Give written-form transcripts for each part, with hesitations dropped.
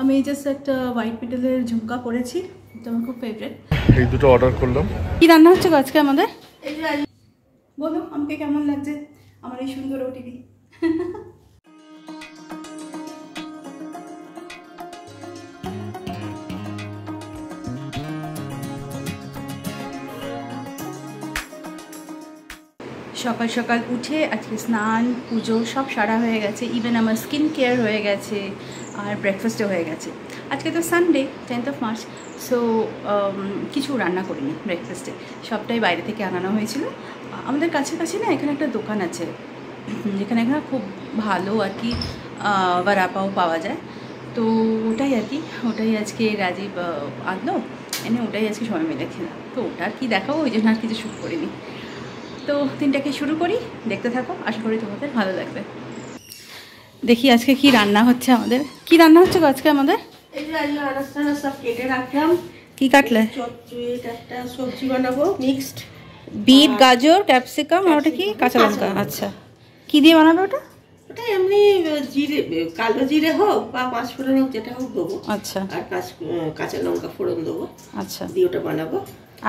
আমি জাস্ট একটা হোয়াইট মেটালের ঝুমকা পরেছি, এটা আমার খুব ফেভারিট। এই দুটো অর্ডার করলাম। কি রান্না হচ্ছে আজকে আমাদের? বলো আমাকে কেমন লাগছে আমার এই সুন্দর ওটিভি। সকাল সকাল উঠে আজকে স্নান পুজো সব সারা হয়ে গেছে, ইভেন আমার স্কিন কেয়ার হয়ে গেছে আর ব্রেকফাস্টও হয়ে গেছে। আজকে তো Sunday 10th of March, so কিছু রান্না করিনি ব্রেকফাস্টে, সবটাই বাইরে থেকে আনানো হয়েছিল। আমাদের কাছাকাছি না এখানে একটা দোকান আছে যেখানে এখানে খুব ভালো আর কি বড়াপাও পাওয়া যায়, তো ওটাই আর কি, ওটাই আজকে রাজীব আনলো এনে, ওটাই আজকে সবাই মিলে খেলাম। তো ওটা আর কি দেখাবো, ওই জন্য আর কিছু শ্যুট করিনি। তো দিনটাকে শুরু করি, দেখতে থাকো, আশা করি তোমাদের ভালো লাগবে। দেখি আজকে কি রান্না হচ্ছে আমাদের। কি রান্না হচ্ছে আজকে আমাদের? এই যে আনাজ সব কেটে রাখলাম। কি কাটলে? একটা সবজি বানাবো, মিক্সড বিট, গাজর, ক্যাপসিকাম আর ওটা কি কাঁচা লঙ্কা। আচ্ছা, কি দিয়ে বানাবে ওটা? ওটা এমনি জিরে, কালো জিরে হোক বা পাঁচ ফোড়ন হোক, যেটা হোক দেবো। আচ্ছা, আর কাঁচা লঙ্কা ফোড়ন দেবো। আচ্ছা, দিয়ে ওটা বানাবো।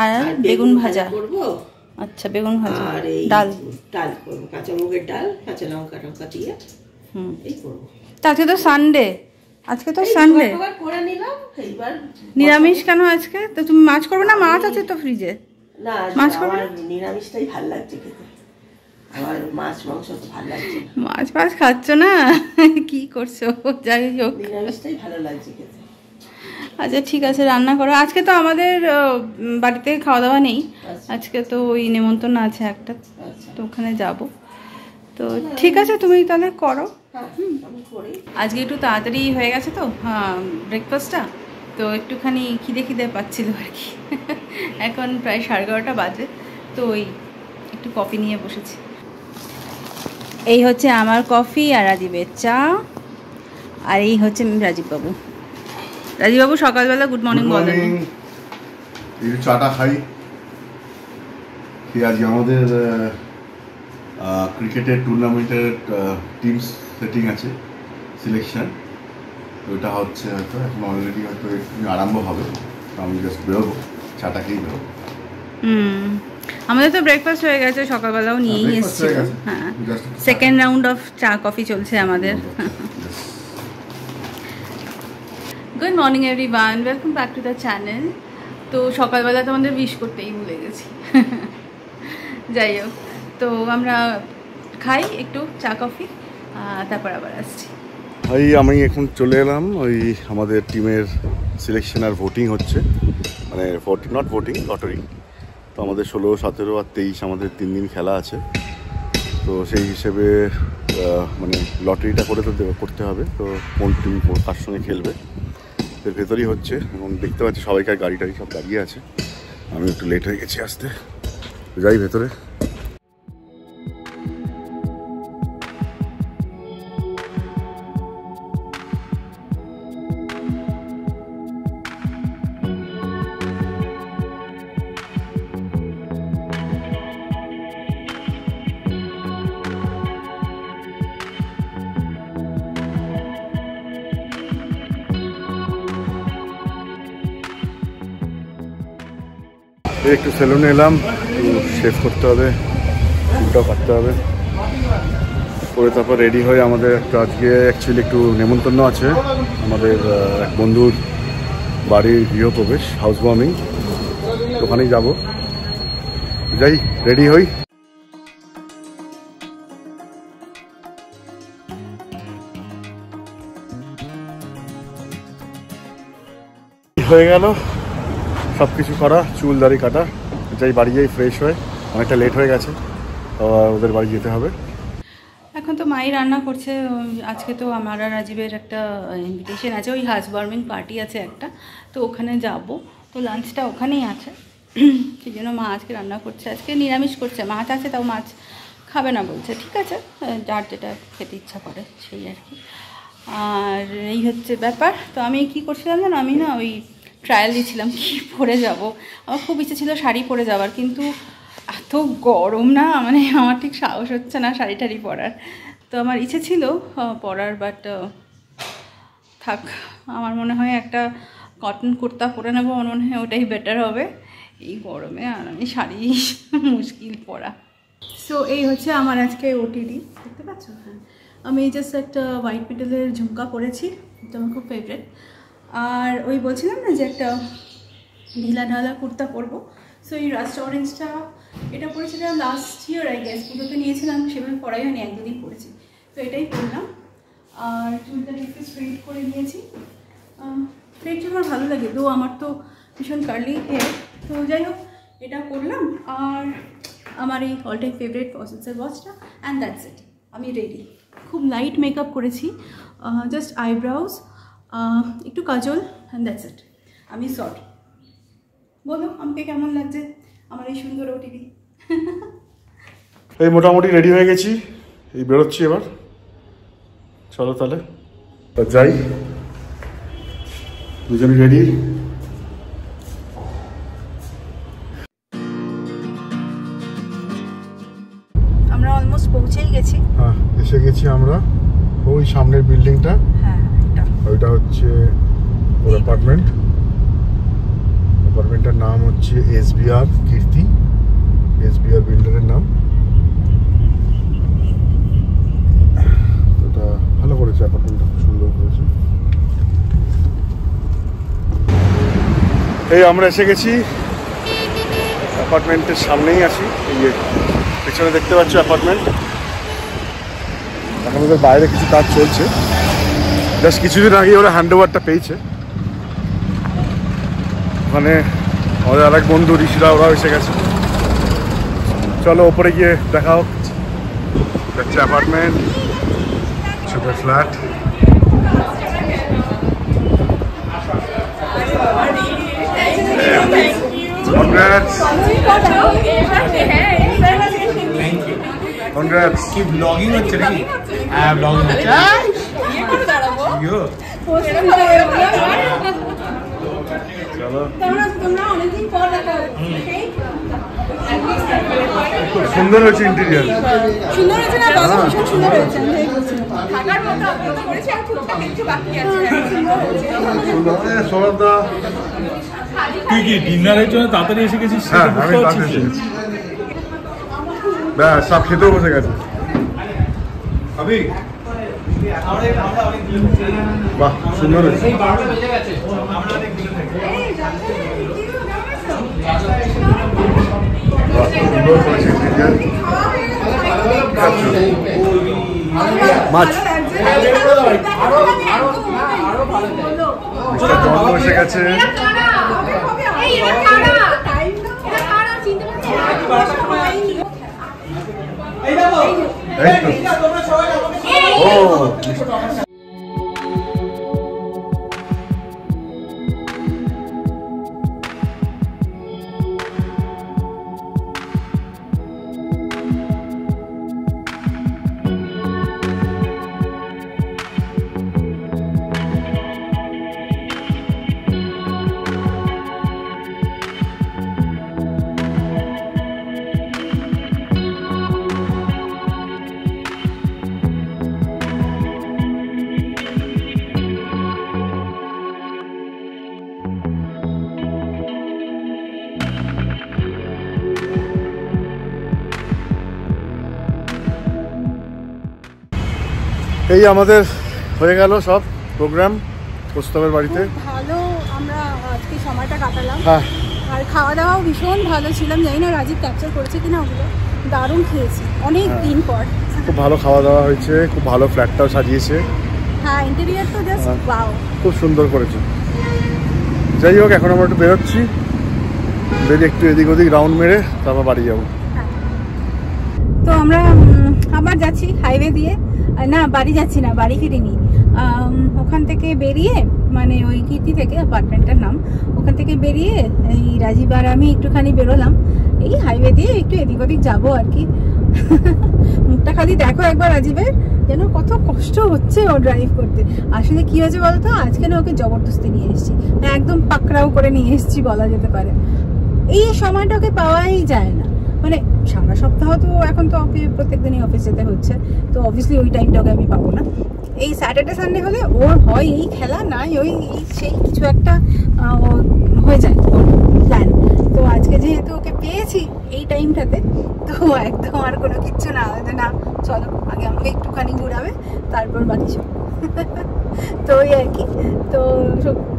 আর বেগুন ভাজা করবো। আচ্ছা, বেগুন ভাজা আর এই ডাল করবো, কাঁচা মুগের ডাল, কাঁচা লঙ্কা টঙ্কা দিয়ে এই করবো। আজকে তো সানডে, আজকে তো সানডে করে নিলাম। এইবার নিরামিষ কেন আজকে? তো তুমি মাছ করবে না? মাছ আছে তো ফ্রিজে। না, মাছ করবে না? নিরামিষটাই ভালো লাগছে খেতে, আমার মাছ মাংস তো ভালো লাগছে। মাছ মাছ খাচ্ছ না? কি করছো? যাই হোক, নিরামিষটাই ভালো লাগছে খেতে। আচ্ছা ঠিক আছে, রান্না করো। আজকে তো আমাদের বাড়িতে খাওয়া দাওয়া নেই, আজকে তো ওই নেমন্তন্ন আছে একটা, তো ওখানে যাব। তো ঠিক আছে, তুমি তাহলে করো। আজকে একটু তাড়াতাড়ি হয়ে গেছে তো হ্যাঁ ব্রেকফাস্টটা, তো একটুখানি খিদে পাচ্ছিল আর কি। এখন প্রায় 11:30 বাজে, তো ওই একটু কফি নিয়ে বসেছি। এই হচ্ছে আমার কফি আর রাজীবের চা, আর এই হচ্ছে রাজীববাবু। রাজীববাবু সকালবেলা গুড মর্নিং বলেন। এই চাটা খাই। আজকে আমাদের ক্রিকেটের টুর্নামেন্টের টিম সেটিং আছে, সিলেকশন, ওইটা হচ্ছে হয়তো এখন অলরেডি হয়তো আরম্ভ হবে, আমি জাস্ট বেরোবো, চাটা খেয়েই বেরোবো। আমাদের তো ব্রেকফাস্ট হয়ে গেছে, সকালবেলাও নিয়েই এসেছি। হ্যাঁ, সেকেন্ড রাউন্ড অফ চা কফি চলছে আমাদের। Good morning everyone, welcome back to the channel. তো সকালবেলা তো আমাদের উইশ করতেই ভুলে গেছি। যাই হোক, তো আমরা খাই একটু চা কফি, তারপর আবার আসছি। ভাই আমি এখন চলে এলাম, ওই আমাদের টিমের সিলেকশন আর ভোটিং হচ্ছে, মানে নট ভোটিং, লটারি। তো আমাদের 16, 17 আর 23 আমাদের 3 দিন খেলা আছে, তো সেই হিসেবে মানে লটারিটা করে তো করতে হবে। তো কোন টিম কার সঙ্গে খেলবে এর ভেতরেই হচ্ছে, এবং দেখতে পাচ্ছি সবাইকার গাড়ি টাড়ি সব দাঁড়িয়ে আছে। আমি একটু লেট হয়ে গেছি আসতে, যাই ভেতরে। একটু সেলুনে এলাম, একটু শেভ করতে হবে, চুলটাও কাটতে হবে, করে তারপর রেডি হয়ে আমাদের একটা আজকে অ্যাকচুয়ালি একটু নেমন্তন্ন আছে, আমাদের এক বন্ধুর বাড়ির গৃহপ্রবেশ, হাউস ওয়ার্মিং, ওখানেই যাব। যাই, রেডি হই। হয়ে গেল সব কিছু করা, চুল দাড়ি কাটা, যাই বাড়ি যাই ফ্রেশ হয়ে, অনেকটা লেট হয়ে গেছে, ওদের বাড়ি যেতে হবে। এখন তো মাই রান্না করছে, আজকে তো আমার আর রাজীবের একটা ইনভিটেশন আছে, ওই হাউস ওয়ার্মিং পার্টি আছে একটা, তো ওখানে যাব। তো লাঞ্চটা ওখানেই আছে, সেই জন্য মা আজকে রান্না করছে। আজকে নিরামিষ করছে, মাছ আছে তাও মাছ খাবে না বলছে। ঠিক আছে, যার যেটা খেতে ইচ্ছা করে সেই আর কি। আর এই হচ্ছে ব্যাপার। তো আমি কি করছিলাম জানো, আমি না ওই ট্রায়াল দিয়েছিলাম কি পরে যাব। আমার খুব ইচ্ছে ছিল শাড়ি পরে যাওয়ার, কিন্তু এত গরম না, মানে আমার ঠিক সাহস হচ্ছে না শাড়ি টাড়ি পরার। তো আমার ইচ্ছে ছিল পরার, বাট থাক, আমার মনে হয় একটা কটন কুর্তা পরে নেবো, আমার মনে হয় ওটাই বেটার হবে এই গরমে। আর আমি শাড়ি মুশকিল পরা। সো এই হচ্ছে আমার আজকে ওটিডি, দেখতে পাচ্ছ? হ্যাঁ, আমি জাস্ট একটা হোয়াইট পিটেলের ঝুমকা পরেছি, এটা আমার খুব ফেভারিট। আর ওই বলছিলাম না যে একটা ঢিলা ঢালা কুর্তা পরবো। সো এই রাস্ট অরেঞ্জটা এটা পরেছিলাম লাস্ট ইয়ার আই গেস, পুজোতে নিয়েছিলাম, সেভাবে পরাই হয়নি, একদিনই পরেছি। তো এটাই পরলাম। আর চুলটা একটু স্ট্রেট করে নিয়েছি, স্ট্রেট আমার ভালো লাগে, তো আমার তো ভীষণ কার্লি হেয়ার। তো যাই হোক, এটা করলাম। আর আমার এই অল টাইম ফেভারিট ফসিলসের ওয়াচটা, অ্যান্ড দ্যাটস ইট, আমি রেডি। খুব লাইট মেকআপ করেছি, জাস্ট আইব্রাউজ, একটু কাজল, অ্যান্ড দ্যাটস ইট, আমি সরি। বলো আমাকে কেমন লাগছে আমার এই সুন্দর ওটিডি? এই মোটামুটি রেডি হয়ে গেছি, এই বেরোচ্ছি এবার। চলো তাহলে যাই, দুজনে রেডি। আমরা অলমোস্ট পৌঁছেই গেছি। হ্যাঁ, এসে গেছি আমরা। ওই সামনের বিল্ডিংটা, হ্যাঁ ওইটা হচ্ছে ওর অ্যাপার্টমেন্ট। অ্যাপার্টমেন্টের নাম হচ্ছে SBR কীর্তি, SBR বিল্ডারের নাম। ওটা ভালো করেছে, অ্যাপার্টমেন্টটা খুব সুন্দর করেছে। এই আমরা এসে গেছি, অ্যাপার্টমেন্টের সামনেই আছি। এই যে পেছনে দেখতে পাচ্ছ অ্যাপার্টমেন্ট। এখন ওদের বাইরে কিছু কাজ চলছে, জাস্ট কিছুদিন আগে ওরা হ্যান্ড ওভারটা পেয়েছে। ওখানে আমাদের আরেক বন্ধু ঋষিরা, ওরাও এসে গেছে। চলো ওপরে গিয়ে দেখা হোক। হচ্ছে অ্যাপার্টমেন্ট, ছোট ফ্ল্যাট। Congrats. Congrats. কি ব্লগিং হচ্ছে নাকি? হ্যাঁ, ব্লগিং হচ্ছে। চলো, খুব সুন্দর হয়েছে ইন্টেরিয়ার। সুন্দর হয়েছে না? বাবা ভীষণ সুন্দর হয়েছে। থাকার মতো অন্তত করেছি, আর টুকটাক কিছু বাকি আছে। সৌরভদা, তুই কি ডিনারের জন্য তাড়াতাড়ি এসে গেছিস? হ্যাঁ আমি তাড়াতাড়ি এসে গেছি। ব্যাস, সব খেতেও বসে গেছে। বাহ, সুন্দর হয়েছে। মাছ বসে গেছে। এই আমাদের হয়ে গেল সব প্রোগ্রাম প্রস্তাবের বাড়িতে। ভালো, আমরা আজকে সময়টা কাটালাম। হ্যাঁ, আর খাওয়া দাওয়াও ভীষণ ভালো ছিলাম, জানি না রাজীব ক্যাপচার করেছে কিনা, ওগুলো দারুণ খেয়েছি অনেক দিন পর। খুব ভালো খাওয়া দাওয়া হয়েছে, খুব ভালো ফ্ল্যাটটাও সাজিয়েছে। হ্যাঁ, ইন্টেরিয়ার তো জাস্ট ওয়াও, খুব সুন্দর করেছে। যাই হোক, এখন আমরা একটু বেরোচ্ছি, বেরিয়ে একটু এদিক ওদিক রাউন্ড মেরে তারপর বাড়ি যাবো। তো আমরা আবার যাচ্ছি হাইওয়ে দিয়ে, না বাড়ি যাচ্ছি না, বাড়ি ফিরিনি। ওখান থেকে বেরিয়ে, মানে ওই কীর্তি থেকে, অ্যাপার্টমেন্টের নাম, ওখান থেকে বেরিয়ে এই রাজীব আর আমি একটুখানি বেরোলাম এই হাইওয়ে দিয়ে, একটু এদিক ওদিক যাবো আর কি। মুখটা খালি দেখো একবার রাজীবের, যেন কত কষ্ট হচ্ছে ও ড্রাইভ করতে। আসলে কি হয়েছে বলতো, আজকে না ওকে জবরদস্তি নিয়ে এসেছি, একদম পাকড়াও করে নিয়ে এসেছি বলা যেতে পারে। এই সময়টা ওকে পাওয়াই যায় না, মানে সারা সপ্তাহ তো এখন তো প্রত্যেক দিনই অফিস যেতে হচ্ছে, তো অবভিয়াসলি ওই টাইমটাকে আমি পাবো না। এই স্যাটারডে সানডে হলে ওর হয় এই খেলা নাই ওই সেই কিছু একটা হয়ে যায় ওর প্ল্যান। তো আজকে যেহেতু ওকে পেয়েছি এই টাইমটাতে, তো একদম আর কোনো কিচ্ছু না, না চলো আগে আমাকে একটুখানি ঘুরাবে তারপর বাকি সব। তো ওই আর কি, তো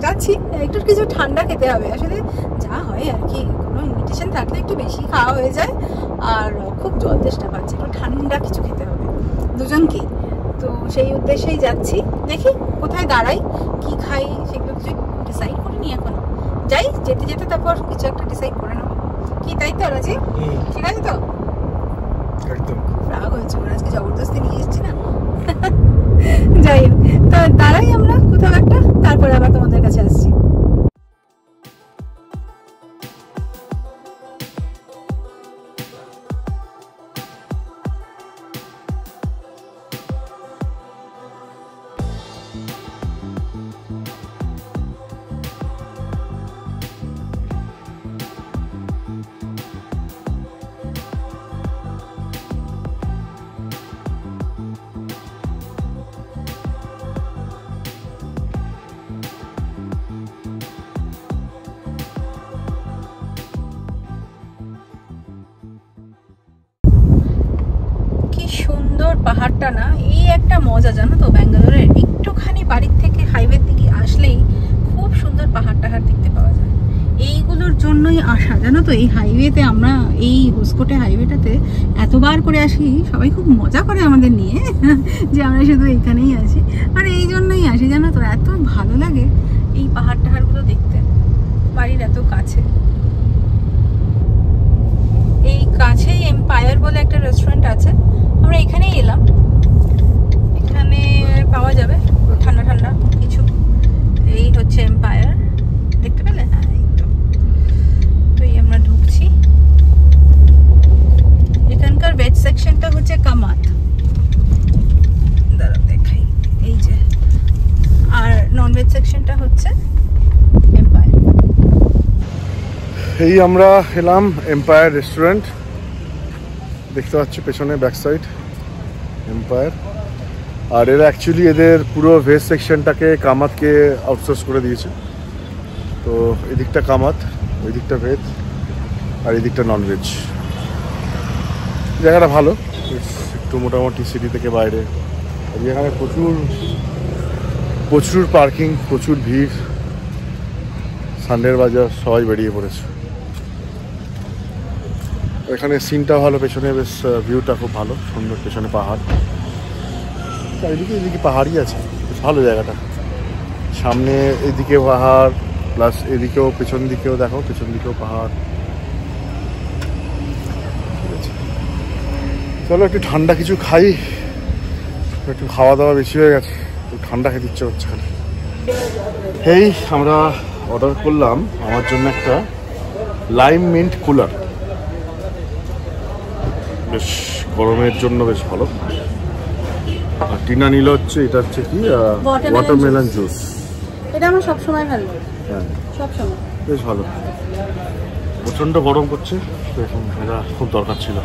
যাচ্ছি, একটু কিছু ঠান্ডা খেতে হবে আসলে, যা হয় আর কি, কোনো ইনভিটেশন থাকলে একটু বেশি খাওয়া হয়ে যায়, আর খুব জল তেষ্টা পাচ্ছে, একটু ঠান্ডা কিছু খেতে হবে দুজনকেই। তো সেই উদ্দেশ্যেই যাচ্ছি, দেখি কোথায় দাঁড়াই, কি খাই সেগুলো কিছু ডিসাইড করিনি এখন, যাই যেতে যেতে তারপর কিছু একটা ডিসাইড করে নেবো, কি তাই তো রাজি? ঠিক আছে তো? একদম রাগ হয়েছে ওরা, আজকে জবরদস্তি নিয়ে এসছি না। যাই হোক, তো দাঁড়াই আমরা কোথাও একটা, তারপরে আবার তোমাদের কাছে আসছি। সুন্দর পাহাড়টা না, এই একটা মজা জানো তো ব্যাঙ্গালোরের, একটুখানি বাড়ির থেকে হাইওয়ের দিকে আসলেই খুব সুন্দর পাহাড় টাহাড় দেখতে পাওয়া যায়। এইগুলোর জন্যই আসা জানো তো, এই হাইওয়েতে আমরা এই হোসকোটে হাইওয়েটাতে এতবার করে আসি, সবাই খুব মজা করে আমাদের নিয়ে যে আমরা শুধু এইখানেই আসি, আর এই জন্যই আসি জানো তো, এত ভালো লাগে এই পাহাড় টাহাড়গুলো দেখতে, বাড়ির এত কাছে। এই কাছেই এম্পায়ার বলে একটা রেস্টুরেন্ট আছে, আমরা এখানেই এলাম, এখানে পাওয়া যাবে ঠান্ডা ঠান্ডা কিছু। এই হচ্ছে এম্পায়ার, দেখতে পেলে? হ্যাঁ এই তো, তো এই আমরা ঢুকছি। এখানকার ভেজ সেকশনটা হচ্ছে কামাত, দাঁড়া দেখাই, এই যে, আর নন ভেজ সেকশনটা হচ্ছে এম্পায়ার। এই আমরা এলাম এম্পায়ার রেস্টুরেন্ট, দেখতে পাচ্ছি পেছনে ব্যাক সাইড এম্পায়ার, আর এরা অ্যাকচুয়ালি এদের পুরো ভেজ সেকশনটাকে কামাতকে আউটসোর্স করে দিয়েছে। তো এদিকটা কামাত, ওই দিকটা ভেজ, আর এই দিকটা নন ভেজ। জায়গাটা ভালো, একটু মোটামুটি সিটি থেকে বাইরে, এখানে প্রচুর পার্কিং, প্রচুর ভিড়, সানডের বাজার, সবাই বেরিয়ে পড়েছে। এখানে সিনটা ভালো, পেছনে বেশ ভিউটা খুব ভালো, সুন্দর, পেছনে পাহাড়, চারিদিকে এদিকে পাহাড়ই আছে, বেশ ভালো জায়গাটা। সামনে এইদিকে পাহাড়, প্লাস এদিকেও পেছন দিকেও দেখো, পেছন দিকেও পাহাড়। ঠিক আছে, চলো একটু ঠান্ডা কিছু খাই, একটু খাওয়া দাওয়া বেশি হয়ে গেছে, একটু ঠান্ডা খেতে ইচ্ছে হচ্ছে। এই আমরা অর্ডার করলাম আমার জন্য একটা লাইম মিন্ট কুলার, বেশ গরমের জন্য বেশ ভালো। আর টিনা নিল হচ্ছে, এটা হচ্ছে কি ওয়াটারমেলন জুস, এটা আমার সবসময় ভালো লাগে, হ্যাঁ সবসময় বেশ ভালো। প্রচণ্ড গরম করছে, তো এখন এটা খুব দরকার ছিল।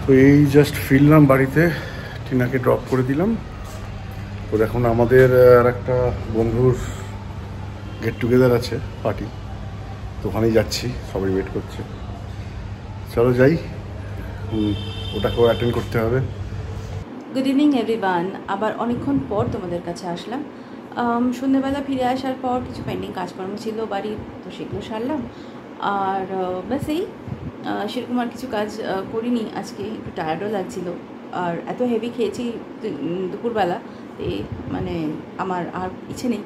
তো এই জাস্ট ফিরলাম বাড়িতে, টিনাকে ড্রপ করে দিলাম। তো এখন আমাদের আর একটা বন্ধুর গেট টুগেদার আছে, পার্টি, তো ওখানেই যাচ্ছি, সবাই ওয়েট করছে। চলো যাই, ওটাকেও অ্যাটেন্ড করতে হবে। গুড ইভিনিং এভরিওয়ান, আবার অনেকক্ষণ পর তোমাদের কাছে আসলাম। সন্ধ্যেবেলা ফিরে আসার পর কিছু পেন্ডিং কাজকর্ম ছিল বাড়ির, তো সেগুলো সারলাম। আর ব্যাস এই সেরকম আর কিছু কাজ করিনি আজকে, একটু টায়ার্ডও লাগছিলো, আর এত হেভি খেয়েছি দুপুরবেলা, এই মানে আমার আর ইচ্ছে নেই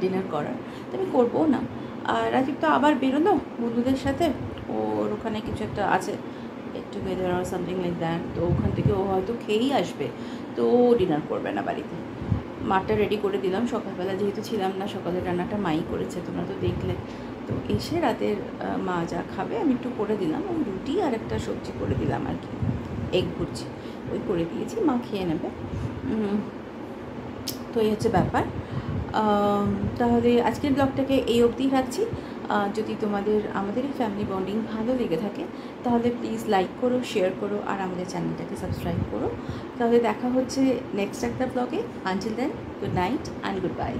ডিনার করার, তো আমি করবো না। আর রাজীব তো আবার বেরোলো বন্ধুদের সাথে, ওর ওখানে কিছু একটা আছে, গেট টুগেদার আর সামথিং লাইক দ্যাট, তো ওখান থেকে ও হয়তো খেয়েই আসবে, তো ও ডিনার করবে না বাড়িতে। মাটা রেডি করে দিলাম, সকালবেলা যেহেতু ছিলাম না, সকালের রান্নাটা মাই করেছে, তোমরা তো দেখলে। তো এসে রাতের মা যা খাবে আমি একটু করে দিলাম, ওই রুটি আর একটা সবজি করে দিলাম আর কি, এগ ভুর্জি ওই করে দিয়েছি, মা খেয়ে নেবে। তো এই হচ্ছে ব্যাপার। তাহলে আজকের ব্লগটাকে এই অবধি রাখছি। যদি তোমাদের আমাদের এই ফ্যামিলি বন্ডিং ভালো লেগে থাকে তাহলে প্লিজ লাইক করো, শেয়ার করো আর আমাদের চ্যানেলটাকে সাবস্ক্রাইব করো। তাহলে দেখা হচ্ছে নেক্সট একটা ব্লগে। Until then, good night and good by.